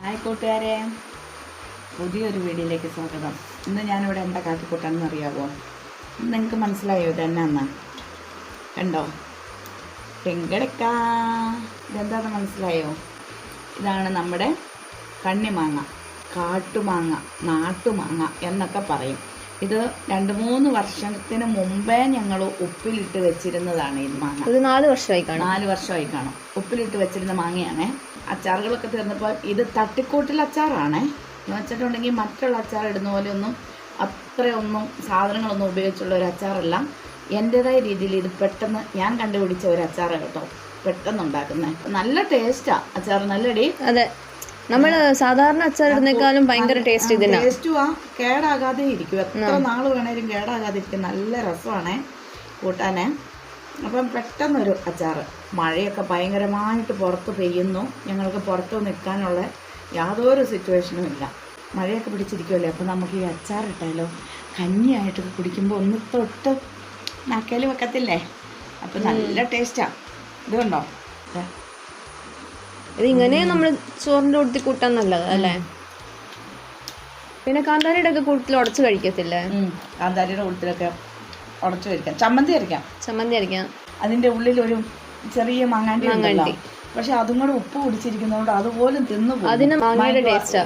Hi കൂട്ടുകാരെ, പുതിയൊരു വീഡിയോയിലേക്ക് സ്വാഗതം. ഇന്ന് ഞാനിവിടെ എന്താ കാട്ടിക്കൂട്ടാണെന്ന് അറിയാമോ? നിങ്ങൾക്ക് മനസ്സിലായോ ഇതെന്നാന്ന്? കണ്ടോ, പെങ്കടക്ക. ഇതെന്താണെന്ന് മനസ്സിലായോ? ഇതാണ് നമ്മുടെ കണ്ണിമാങ്ങ, കാട്ടുമാങ്ങ, നാട്ടുമാങ്ങ എന്നൊക്കെ പറയും. ഇത് 2-3 വർഷത്തിന് മുമ്പേ ഞങ്ങൾ ഉപ്പിലിട്ട് വെച്ചിരുന്നതാണ്. ഈ മാങ്ങ ഒരു 4 വർഷമായി കാണും. ഉപ്പിലിട്ട് വെച്ചിരുന്ന മാങ്ങയാണ്. അച്ചാറുകളൊക്കെ തീർന്നപ്പോൾ ഇത് തട്ടിക്കൂട്ടിൽ അച്ചാറാണേ. എന്ന് വെച്ചിട്ടുണ്ടെങ്കിൽ മറ്റുള്ള അച്ചാർ ഇടുന്ന പോലെ ഒന്നും അത്രയൊന്നും സാധനങ്ങളൊന്നും ഉപയോഗിച്ചുള്ള ഒരു അച്ചാറല്ല. എൻ്റെതായ രീതിയിൽ ഇത് പെട്ടെന്ന് ഞാൻ കണ്ടുപിടിച്ച ഒരു അച്ചാറാണ് കേട്ടോ. പെട്ടെന്ന് ഉണ്ടാക്കുന്നത് നല്ല ടേസ്റ്റാണ് അച്ചാർ. നല്ലടി. അതെ, നമ്മൾ സാധാരണ അച്ചാർ ഇടുന്നേക്കാളും ഭയങ്കര ടേസ്റ്റ് ഇതിനാ. ടേസ്റ്റുവാ, കേടാകാതെ ഇരിക്കും. എത്ര നാൾ വേണേലും കേടാകാതെ ഇരിക്കും. നല്ല രസമാണേ കൂട്ടാനേ. അപ്പം പെട്ടെന്നൊരു അച്ചാർ. മഴയൊക്കെ ഭയങ്കരമായിട്ട് പുറത്ത് പെയ്യുന്നു. ഞങ്ങൾക്ക് പുറത്ത് നിൽക്കാനുള്ള യാതൊരു സിറ്റുവേഷനും ഇല്ല. മഴയൊക്കെ പിടിച്ചിരിക്കുമല്ലേ. അപ്പോൾ നമുക്ക് ഈ അച്ചാർ ഇട്ടാലോ? കഞ്ഞിയായിട്ട് കുടിക്കുമ്പോൾ ഒന്ന് തൊട്ട് നാക്കേൽ വെക്കത്തില്ലേ? അപ്പം നല്ല ടേസ്റ്റാണ്. ഇത് കണ്ടോ, ഇത് ഇങ്ങനെ നമ്മൾ ചോറിൻ്റെ കൂട്ടത്തിൽ കൂട്ടാൻ നല്ലത് അല്ലേ? പിന്നെ കാന്താരിയുടെ ഒക്കെ കൂട്ടത്തിൽ ഉടച്ച് കഴിക്കത്തില്ലേ? കാന്താരിയുടെ കൂട്ടത്തിലൊക്കെ ഉടച്ച് കഴിക്കാം. ചമ്മന്തി അരയ്ക്കാം. അതിൻ്റെ ഉള്ളിലൊരു ചെറിയ മാങ്ങാണ്ടി, പക്ഷെ അതും കൂടെ ഉപ്പ് കുടിച്ചിരിക്കുന്നതുകൊണ്ട് അതുപോലും തിന്നു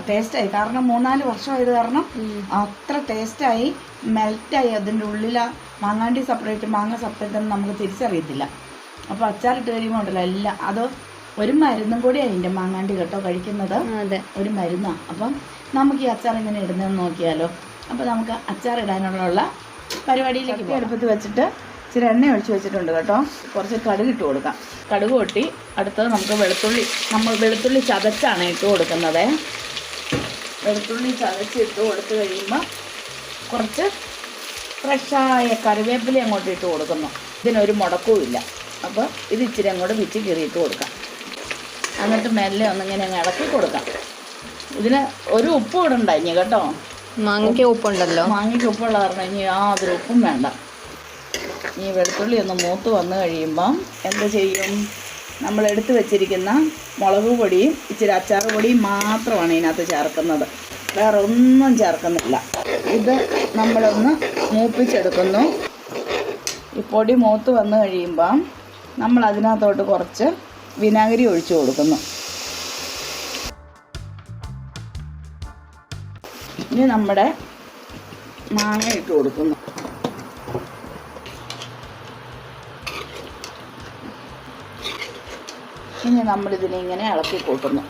ടേസ്റ്റായി. കാരണം 3-4 വർഷമായത് കാരണം അത്ര ടേസ്റ്റായി, മെൽറ്റായി. അതിൻ്റെ ഉള്ളിലെ മാങ്ങാണ്ടി സെപ്പറേറ്റ്, മാങ്ങ സെപ്പറേറ്റ് എന്ന് നമുക്ക് തിരിച്ചറിയത്തില്ല. അപ്പോൾ അച്ചാറിട്ട് കഴിയുമ്പോൾ ഉണ്ടല്ലോ എല്ലാം അത് ഒരു മരുന്നും കൂടി അതിൻ്റെ മാങ്ങാണ്ടി കേട്ടോ കഴിക്കുന്നത്. ഒരു മരുന്നാണ്. അപ്പം നമുക്ക് ഈ അച്ചാർ എങ്ങനെ ഇടുന്നതെന്ന് നോക്കിയാലോ. അപ്പോൾ നമുക്ക് അച്ചാർ ഇടാനുള്ള പരിപാടിയിലേക്ക് അടുപ്പത്ത് വെച്ചിട്ട് ഇച്ചിരി എണ്ണ ഒഴിച്ച് വെച്ചിട്ടുണ്ട് കേട്ടോ. കുറച്ച് കടുക് ഇട്ട് കൊടുക്കാം. കടുക് പൊട്ടി അടുത്തത് നമുക്ക് വെളുത്തുള്ളി ചതച്ചാണ് ഇട്ട് കൊടുക്കുന്നത്. വെളുത്തുള്ളി ചതച്ചിട്ട് കൊടുത്തു കഴിയുമ്പോൾ കുറച്ച് ഫ്രഷായ കറിവേപ്പില അങ്ങോട്ട് ഇട്ട് കൊടുക്കുന്നു. ഇതിനൊരു മുടക്കവുമില്ല. അപ്പോൾ ഇത് ഇച്ചിരി അങ്ങോട്ട് പിച്ചി കീറിയിട്ട് കൊടുക്കാം. എന്നിട്ട് മെല്ലെ ഒന്നിങ്ങനെ അങ്ങ് ഇളക്കി കൊടുക്കാം. ഇതിന് ഒരു ഉപ്പ് ഇടണ്ട ഇനി കേട്ടോ. മാങ്ങയ്ക്ക് ഉപ്പുണ്ടല്ലോ. മാങ്ങയ്ക്ക് ഉപ്പുള്ള കാരണം ഇനി യാതൊരു ഉപ്പും വേണ്ട. ഈ വെളുത്തുള്ളി ഒന്ന് മൂത്ത് വന്നു കഴിയുമ്പം എന്ത് ചെയ്യും? നമ്മൾ എടുത്ത് വെച്ചിരിക്കുന്ന മുളക് പൊടിയും ഇച്ചിരി അച്ചാർ പൊടിയും മാത്രമാണ് ഇതിനകത്ത് ചേർക്കുന്നത്. വേറെ ഒന്നും ചേർക്കുന്നില്ല. ഇത് നമ്മളൊന്ന് മൂപ്പിച്ചെടുക്കുന്നു. ഈ പൊടി മൂത്ത് വന്നു കഴിയുമ്പം നമ്മൾ അതിനകത്തോട്ട് കുറച്ച് വിനാഗിരി ഒഴിച്ചു കൊടുക്കുന്നു. ഇനി നമ്മുടെ മാങ്ങ ഇട്ട് കൊടുക്കുന്നു. ഇനി നമ്മളിതിനെ ഇങ്ങനെ ഇളക്കി കൂട്ടുന്നു.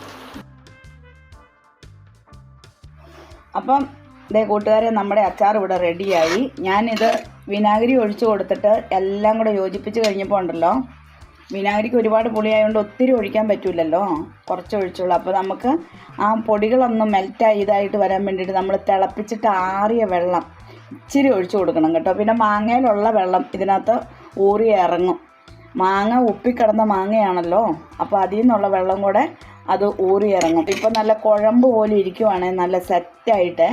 അപ്പം ഇതേ കൂട്ടുകാരെ, നമ്മുടെ അച്ചാർ ഇവിടെ റെഡിയായി. ഞാനിത് വിനാഗിരി ഒഴിച്ചു കൊടുത്തിട്ട് എല്ലാം കൂടെ യോജിപ്പിച്ച് കഴിഞ്ഞപ്പോൾ ഉണ്ടല്ലോ, വിനാഗിരിക്ക് ഒരുപാട് പുളിയായതുകൊണ്ട് ഒത്തിരി ഒഴിക്കാൻ പറ്റില്ലല്ലോ, കുറച്ച് ഒഴിച്ചുള്ളൂ. അപ്പോൾ നമുക്ക് ആ പൊടികളൊന്നും മെൽറ്റായി ഇതായിട്ട് വരാൻ വേണ്ടിയിട്ട് നമ്മൾ തിളപ്പിച്ചിട്ട് ആറിയ വെള്ളം ഇച്ചിരി ഒഴിച്ചു കൊടുക്കണം കേട്ടോ. പിന്നെ മാങ്ങയിലുള്ള വെള്ളം ഇതിനകത്ത് ഊറി ഇറങ്ങും. മാങ്ങ ഉപ്പിക്കിടന്ന മാങ്ങയാണല്ലോ, അപ്പോൾ അതിൽ നിന്നുള്ള വെള്ളം കൂടെ അത് ഊറി ഇറങ്ങും. ഇപ്പം നല്ല കുഴമ്പ് പോലെ ഇരിക്കുവാണെങ്കിൽ നല്ല സെറ്റായിട്ട്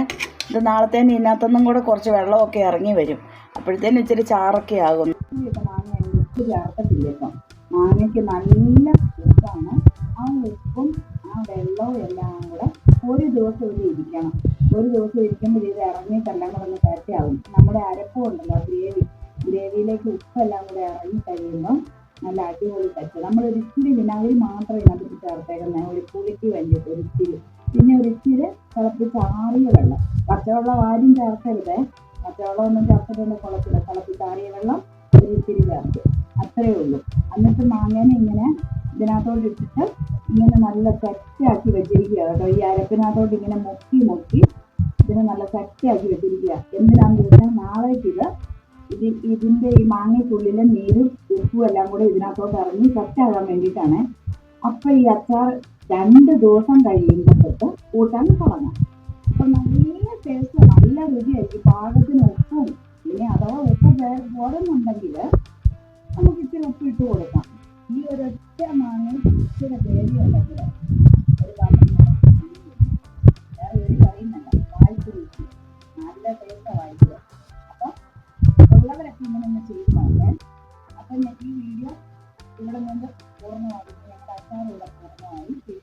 ഇത് നാളത്തേന് ഇതിനകത്തൊന്നും കൂടെ കുറച്ച് വെള്ളമൊക്കെ ഇറങ്ങി വരും. അപ്പോഴത്തേനും ഇച്ചിരി ചാറൊക്കെ ആകും. മാങ്ങ ഉപ്പ് ചേർക്കത്തില്ല. ഇപ്പം മാങ്ങയ്ക്ക് നല്ല ഉപ്പാണ്. ആ ഉപ്പും ആ വെള്ളവും എല്ലാം കൂടെ ഒരു ദിവസം ഇവിടെ ഇരിക്കണം. ഒരു ദിവസം ഇരിക്കുമ്പോൾ ഇത് ഇറങ്ങിയിട്ടെല്ലാം കൂടെ ഒന്ന് കറക്റ്റാകും. നമ്മുടെ അരപ്പം ഉണ്ടല്ലോ, ഗ്രേവിയിലേക്ക് ഉപ്പെല്ലാം കൂടെ ഇറങ്ങി കഴിയുമ്പം നല്ല അടിപൊളി കച്ച. നമ്മളൊരു ഇച്ചിരി വിനാഗിരി മാത്രം ഇതിനകത്ത് ചേർത്തേക്കുന്നത്, ഒരു പുളിക്ക് വേണ്ടിയിട്ട് ഒരിച്ചിരി. പിന്നെ ഒരിച്ചിരി തിളപ്പിച്ചാറിയ വെള്ളം, പച്ചവെള്ളം ആരും ചേർക്കരുത്. പച്ചവെള്ളം ഒന്നും ചേർത്തിട്ടൊന്നും കുളത്തില്ല. തിളപ്പിച്ചാറിയ വെള്ളം ഒരിച്ചിരി ചേർത്ത്, അത്രയേ ഉള്ളൂ. എന്നിട്ട് മാങ്ങേനെ ഇങ്ങനെ ഇതിനകത്തോട്ട് ഇട്ടിട്ട് ഇങ്ങനെ നല്ല സെറ്റാക്കി വെച്ചിരിക്കുക കേട്ടോ. ഈ അരപ്പിനകത്തോട്ട് ഇങ്ങനെ മുക്കി ഇതിനെ നല്ല സെറ്റാക്കി വെച്ചിരിക്കുക. എന്തിനാണെന്ന് ചോദിച്ചാൽ നാളേക്കിത് ഇതിൻ്റെ ഈ മാങ്ങയ്ക്കുള്ളിലെ നീരും ഉപ്പും എല്ലാം കൂടെ ഇതിനകത്തോട്ട് ഇറങ്ങി സെറ്റാകാൻ വേണ്ടിയിട്ടാണ്. അപ്പം ഈ അച്ചാർ 2 ദിവസം കഴിയുമ്പോഴത്തേക്ക് കൂട്ടാൻ തുടങ്ങാം. അപ്പം നല്ല ടേസ്റ്റ്, നല്ല രുചിയായിരിക്കും. പാകത്തിന് ഉപ്പും, ഇനി അഥവാ ഉപ്പ് പോരുന്നുണ്ടെങ്കിൽ നമുക്ക് ഇച്ചിരി ഉപ്പ് ഇട്ട് കൊടുക്കാം. ഈ ഒരൊറ്റ മാങ്ങ ഇച്ചിരി ഗ്രേവി ഉണ്ടെങ്കിൽ ഒരു വേറെ ഒരു കറിയും വേണ്ട. വായിച്ച് രുചി നല്ല ടേസ്റ്റാണ് വായിക്കുക. അപ്പം ഉള്ളവരൊക്കെ ഇങ്ങനെ ഒന്ന് ചെയ്ത് നോക്കാം. അപ്പം ഈ വീഡിയോ ഇവിടെ കൊണ്ട് പൂർണ്ണമായിട്ട് ഞങ്ങളുടെ അച്ചാർ ഇവിടെ പൂർണ്ണമായി.